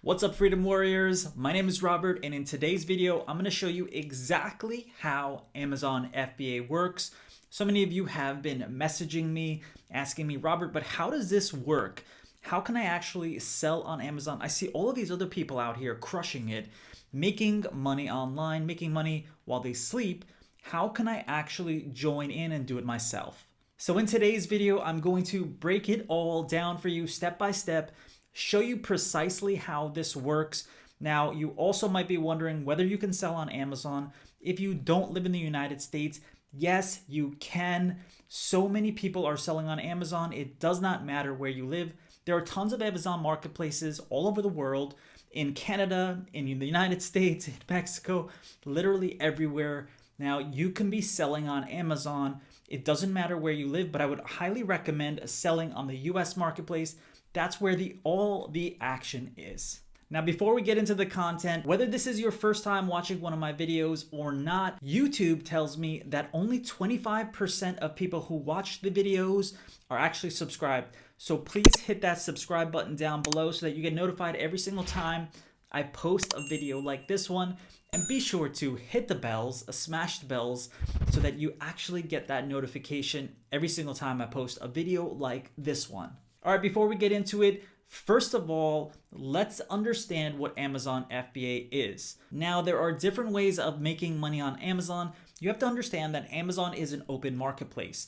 What's up, Freedom Warriors? My name is Robert, and in today's video, I'm going to show you exactly how Amazon FBA works. So many of you have been messaging me, asking me, Robert, but how does this work? How can I actually sell on Amazon? I see all of these other people out here crushing it, making money online, making money while they sleep. How can I actually join in and do it myself? So in today's video, I'm going to break it all down for you step by step, show you precisely how this works. Now, you also might be wondering whether you can sell on Amazon if you don't live in the United States. Yes, you can. So many people are selling on Amazon. It does not matter where you live. There are tons of Amazon marketplaces all over the world, in Canada, in the United States, in Mexico, literally everywhere. Now, you can be selling on Amazon. It doesn't matter where you live, but I would highly recommend selling on the US marketplace. That's where all the action is. Now, before we get into the content, whether this is your first time watching one of my videos or not, YouTube tells me that only 25% of people who watch the videos are actually subscribed. So please hit that subscribe button down below so that you get notified every single time I post a video like this one. And be sure to hit the bells, smash the bells, so that you actually get that notification every single time I post a video like this one. All right, before we get into it, first of all, let's understand what Amazon FBA is. Now, there are different ways of making money on Amazon. You have to understand that Amazon is an open marketplace.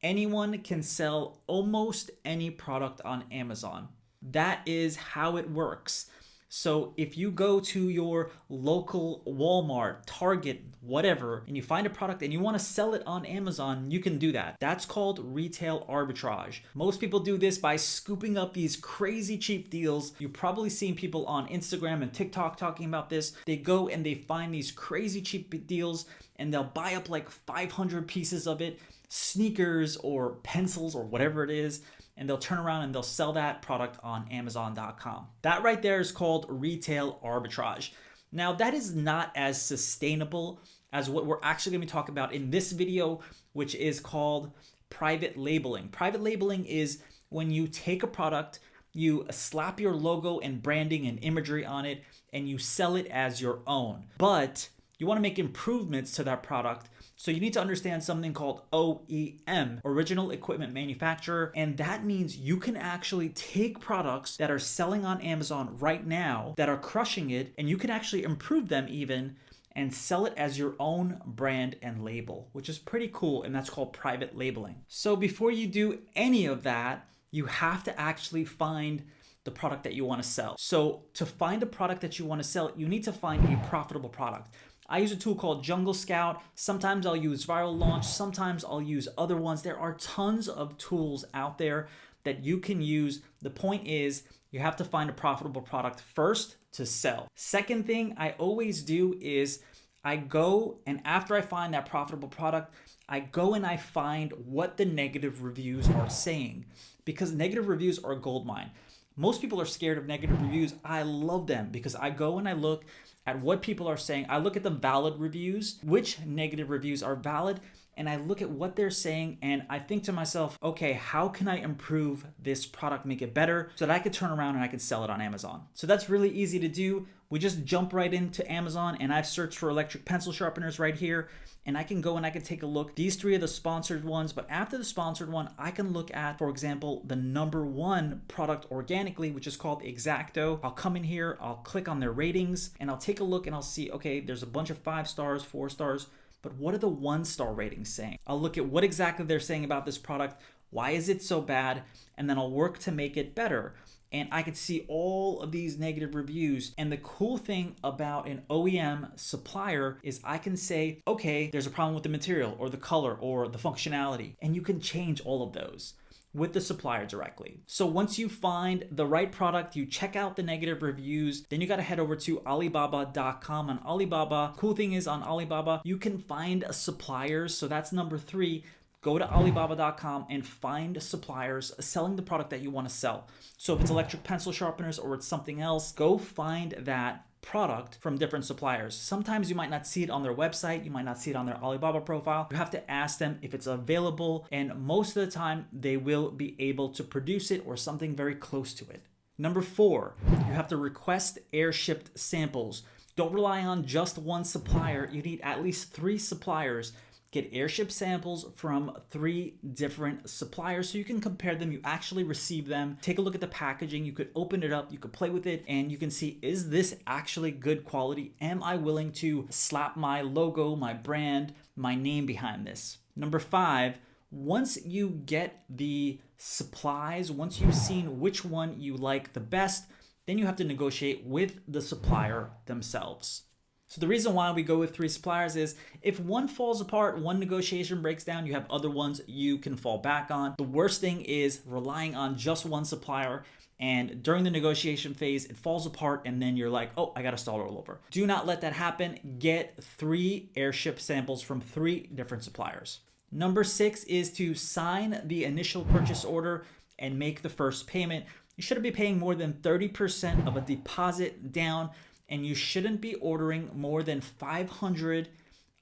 Anyone can sell almost any product on Amazon. That is how it works. So if you go to your local Walmart, Target, whatever, and you find a product and you want to sell it on Amazon, you can do that. That's called retail arbitrage. Most people do this by scooping up these crazy cheap deals. You've probably seen people on Instagram and TikTok talking about this. They go and they find these crazy cheap deals and they'll buy up like 500 pieces of it, sneakers or pencils or whatever it is, and they'll turn around and they'll sell that product on Amazon.com. That right there is called retail arbitrage. Now, that is not as sustainable as what we're actually going to be talking about in this video, which is called private labeling. Private labeling is when you take a product, you slap your logo and branding and imagery on it, and you sell it as your own. But you want to make improvements to that product. So you need to understand something called OEM, Original Equipment Manufacturer, and that means you can actually take products that are selling on Amazon right now that are crushing it, and you can actually improve them even and sell it as your own brand and label, which is pretty cool, and that's called private labeling. So before you do any of that, you have to actually find the product that you want to sell. So to find a product that you want to sell, you need to find a profitable product. I use a tool called Jungle Scout. Sometimes I'll use Viral Launch. Sometimes I'll use other ones. There are tons of tools out there that you can use. The point is you have to find a profitable product first to sell. Second thing I always do is I go and after I find that profitable product, I go and I find what the negative reviews are saying, because negative reviews are a gold mine. Most people are scared of negative reviews. I love them because I go and I look at what people are saying. I look at the valid reviews, which negative reviews are valid, and I look at what they're saying and I think to myself, okay, how can I improve this product, make it better so that I could turn around and I can sell it on Amazon? So that's really easy to do. We just jump right into Amazon and I've searched for electric pencil sharpeners right here, and I can go and I can take a look. These three are the sponsored ones, but after the sponsored one, I can look at, for example, the #1 product organically, which is called X-Acto. I'll come in here, I'll click on their ratings, and I'll take a look and I'll see, okay, there's a bunch of 5 stars, 4 stars, but what are the 1-star ratings saying? I'll look at what exactly they're saying about this product. Why is it so bad? And then I'll work to make it better. And I could see all of these negative reviews. And the cool thing about an OEM supplier is I can say, okay, there's a problem with the material or the color or the functionality. And you can change all of those with the supplier directly. So once you find the right product, you check out the negative reviews, then you got to head over to Alibaba.com. On Alibaba, cool thing is on Alibaba, you can find suppliers. So that's #3. Go to Alibaba.com and find suppliers selling the product that you want to sell. So if it's electric pencil sharpeners or it's something else, go find that product from different suppliers. Sometimes you might not see it on their website, you might not see it on their Alibaba profile. You have to ask them if it's available, and most of the time they will be able to produce it or something very close to it. Number 4, you have to request air-shipped samples. Don't rely on just one supplier. You need at least 3 suppliers. Get airship samples from 3 different suppliers so you can compare them. You actually receive them. Take a look at the packaging. You could open it up. You could play with it and you can see, is this actually good quality? Am I willing to slap my logo, my brand, my name behind this? Number 5, once you get the supplies, once you've seen which one you like the best, then you have to negotiate with the supplier themselves. So the reason why we go with 3 suppliers is if one falls apart, one negotiation breaks down, you have other ones you can fall back on. The worst thing is relying on just one supplier and during the negotiation phase, it falls apart and then you're like, oh, I gotta start all over. Do not let that happen. Get 3 airship samples from 3 different suppliers. Number 6 is to sign the initial purchase order and make the first payment. You shouldn't be paying more than 30% of a deposit down, and you shouldn't be ordering more than 500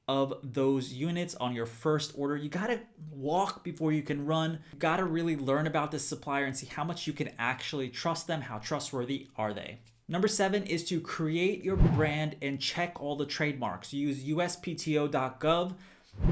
of those units on your first order. You gotta walk before you can run. You gotta really learn about this supplier and see how much you can actually trust them. How trustworthy are they? Number 7 is to create your brand and check all the trademarks. Use uspto.gov,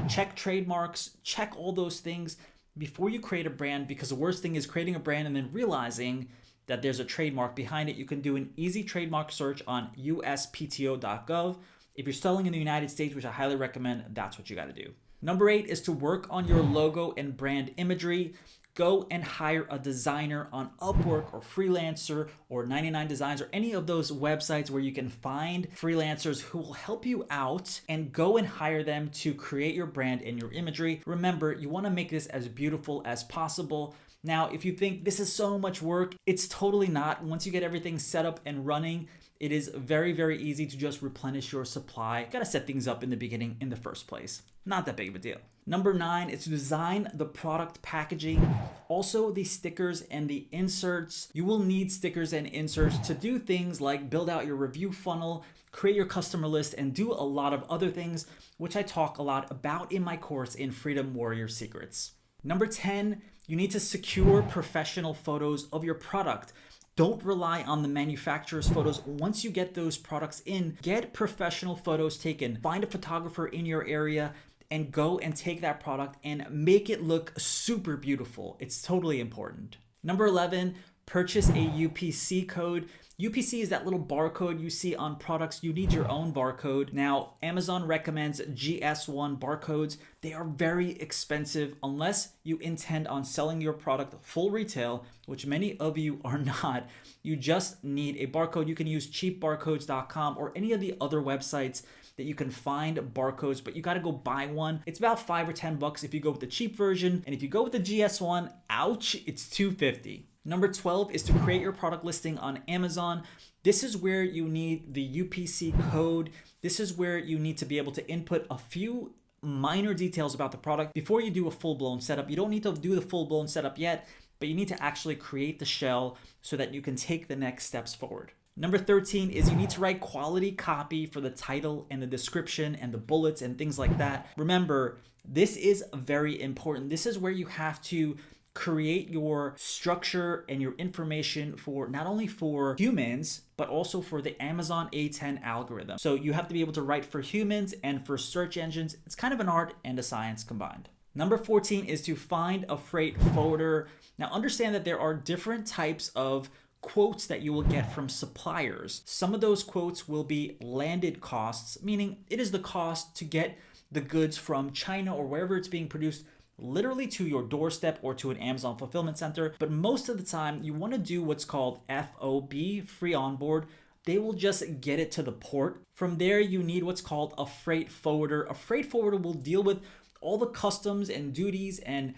check trademarks, check all those things before you create a brand, because the worst thing is creating a brand and then realizing that there's a trademark behind it. You can do an easy trademark search on uspto.gov. If you're selling in the United States, which I highly recommend, that's what you got to do. Number 8 is to work on your logo and brand imagery. Go and hire a designer on Upwork or Freelancer or 99 Designs or any of those websites where you can find freelancers who will help you out, and go and hire them to create your brand and your imagery. Remember, you want to make this as beautiful as possible. Now, if you think this is so much work, it's totally not. Once you get everything set up and running, it is very, very easy to just replenish your supply. You gotta set things up in the beginning in the first place. Not that big of a deal. Number 9 is to design the product packaging, also the stickers and the inserts. You will need stickers and inserts to do things like build out your review funnel, create your customer list, and do a lot of other things, which I talk a lot about in my course in Freedom Warrior Secrets. Number 10, you need to secure professional photos of your product. Don't rely on the manufacturer's photos. Once you get those products in, get professional photos taken. Find a photographer in your area and go and take that product and make it look super beautiful. It's totally important. Number 11, purchase a UPC code. UPC is that little barcode you see on products. You need your own barcode. Now, Amazon recommends GS1 barcodes. They are very expensive unless you intend on selling your product full retail, which many of you are not. You just need a barcode. You can use cheapbarcodes.com or any of the other websites that you can find barcodes, but you got to go buy one. It's about $5 or $10 if you go with the cheap version. And if you go with the GS1, ouch, it's $250. Number 12 is to create your product listing on Amazon. This is where you need the UPC code. This is where you need to be able to input a few minor details about the product before you do a full-blown setup. You don't need to do the full-blown setup yet, but you need to actually create the shell so that you can take the next steps forward. Number 13 is you need to write quality copy for the title and the description and the bullets and things like that. Remember, this is very important. This is where you have to create your structure and your information for not only for humans, but also for the Amazon A10 algorithm. So you have to be able to write for humans and for search engines. It's kind of an art and a science combined. Number 14 is to find a freight forwarder. Now understand that there are different types of quotes that you will get from suppliers. Some of those quotes will be landed costs, meaning it is the cost to get the goods from China or wherever it's being produced literally to your doorstep or to an Amazon fulfillment center. But most of the time you want to do what's called FOB, free on board. They will just get it to the port. From there, you need what's called a freight forwarder. A freight forwarder will deal with all the customs and duties and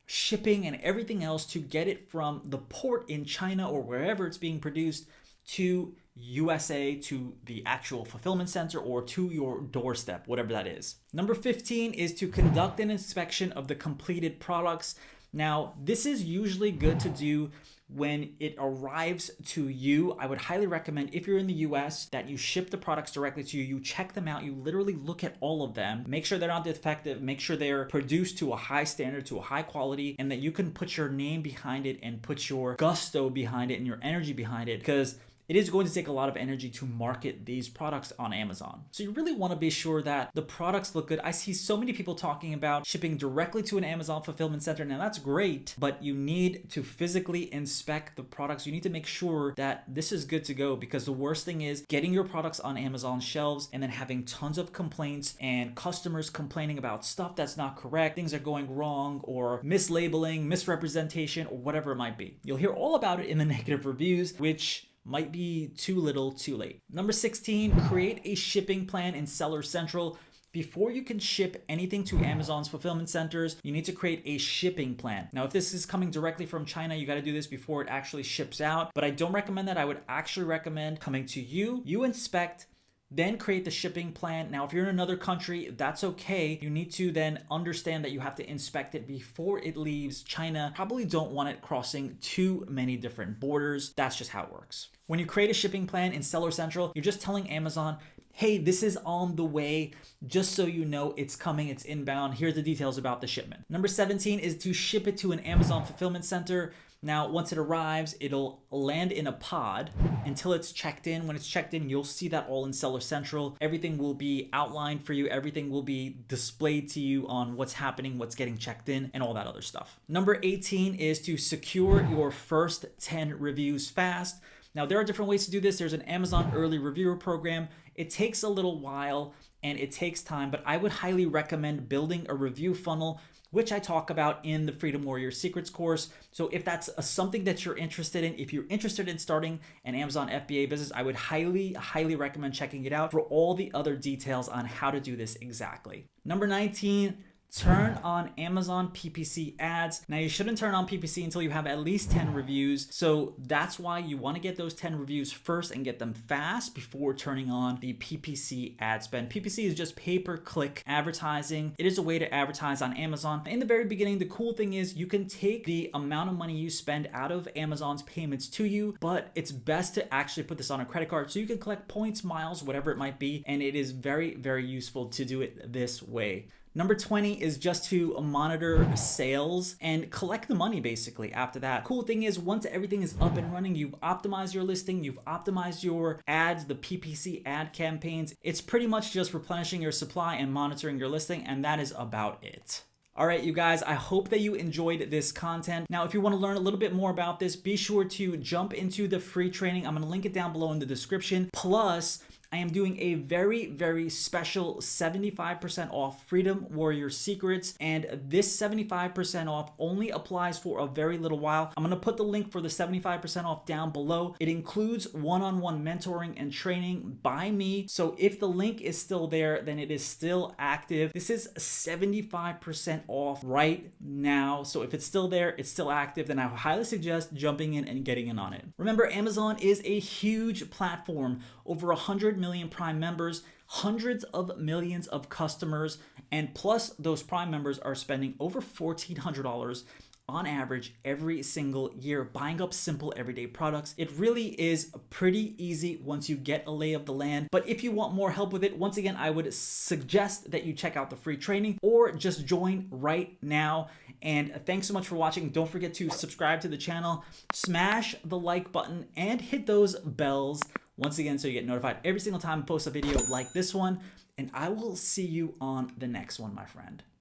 shipping and everything else to get it from the port in China or wherever it's being produced to USA, to the actual fulfillment center, or to your doorstep, whatever that is. Number 15 is to conduct an inspection of the completed products. Now, this is usually good to do when it arrives to you, I would highly recommend, if you're in the US, that you ship the products directly to you. You check them out. You literally look at all of them, make sure they're not defective, make sure they're produced to a high standard, to a high quality, and that you can put your name behind it and put your gusto behind it and your energy behind it, because it is going to take a lot of energy to market these products on Amazon. So you really want to be sure that the products look good. I see so many people talking about shipping directly to an Amazon fulfillment center. Now that's great, but you need to physically inspect the products. You need to make sure that this is good to go, because the worst thing is getting your products on Amazon shelves and then having tons of complaints and customers complaining about stuff that's not correct, things are going wrong, or mislabeling, misrepresentation, or whatever it might be. You'll hear all about it in the negative reviews, which might be too little too late. Number 16, create a shipping plan in Seller Central. Before you can ship anything to Amazon's fulfillment centers, you need to create a shipping plan. Now, if this is coming directly from China, you got to do this before it actually ships out, but I don't recommend that. I would actually recommend coming to you, you inspect, then create the shipping plan. Now, if you're in another country, that's okay. You need to then understand that you have to inspect it before it leaves China. Probably don't want it crossing too many different borders. That's just how it works. When you create a shipping plan in Seller Central, you're just telling Amazon, hey, this is on the way, just so you know it's coming, it's inbound. Here are the details about the shipment. Number 17 is to ship it to an Amazon fulfillment center. Now, once it arrives, it'll land in a pod until it's checked in. When it's checked in, you'll see that all in Seller Central. Everything will be outlined for you. Everything will be displayed to you on what's happening, what's getting checked in, and all that other stuff. Number 18 is to secure your first 10 reviews fast. Now, there are different ways to do this. There's an Amazon early reviewer program. It takes a little while and it takes time, but I would highly recommend building a review funnel, which I talk about in the Freedom Warrior Secrets course. So if that's something that you're interested in, if you're interested in starting an Amazon FBA business, I would highly, highly recommend checking it out for all the other details on how to do this exactly. Number 19, turn on Amazon PPC ads. Now, you shouldn't turn on PPC until you have at least 10 reviews. So that's why you want to get those 10 reviews first and get them fast before turning on the PPC ad spend. PPC is just pay-per-click advertising. It is a way to advertise on Amazon. In the very beginning, the cool thing is you can take the amount of money you spend out of Amazon's payments to you, but it's best to actually put this on a credit card so you can collect points, miles, whatever it might be. And it is very, very useful to do it this way. Number 20 is just to monitor sales and collect the money basically after that. Cool thing is, once everything is up and running, you've optimized your listing, you've optimized your ads, the PPC ad campaigns. It's pretty much just replenishing your supply and monitoring your listing, and that is about it. All right, you guys, I hope that you enjoyed this content. Now, if you want to learn a little bit more about this, be sure to jump into the free training. I'm going to link it down below in the description. Plus, I am doing a very, very special 75% off Freedom Warrior Secrets, and this 75% off only applies for a very little while. I'm going to put the link for the 75% off down below. It includes one-on-one mentoring and training by me. So if the link is still there, then it is still active. This is 75% off right now. So if it's still there, it's still active, then I highly suggest jumping in and getting in on it. Remember, Amazon is a huge platform. Over 100 million Prime members, hundreds of millions of customers, and plus those Prime members are spending over $1,400 on average every single year buying up simple everyday products. It really is pretty easy once you get a lay of the land. But if you want more help with it, once again, I would suggest that you check out the free training or just join right now. And thanks so much for watching. Don't forget to subscribe to the channel, smash the like button, and hit those bells once again so you get notified every single time I post a video like this one. And I will see you on the next one, my friend.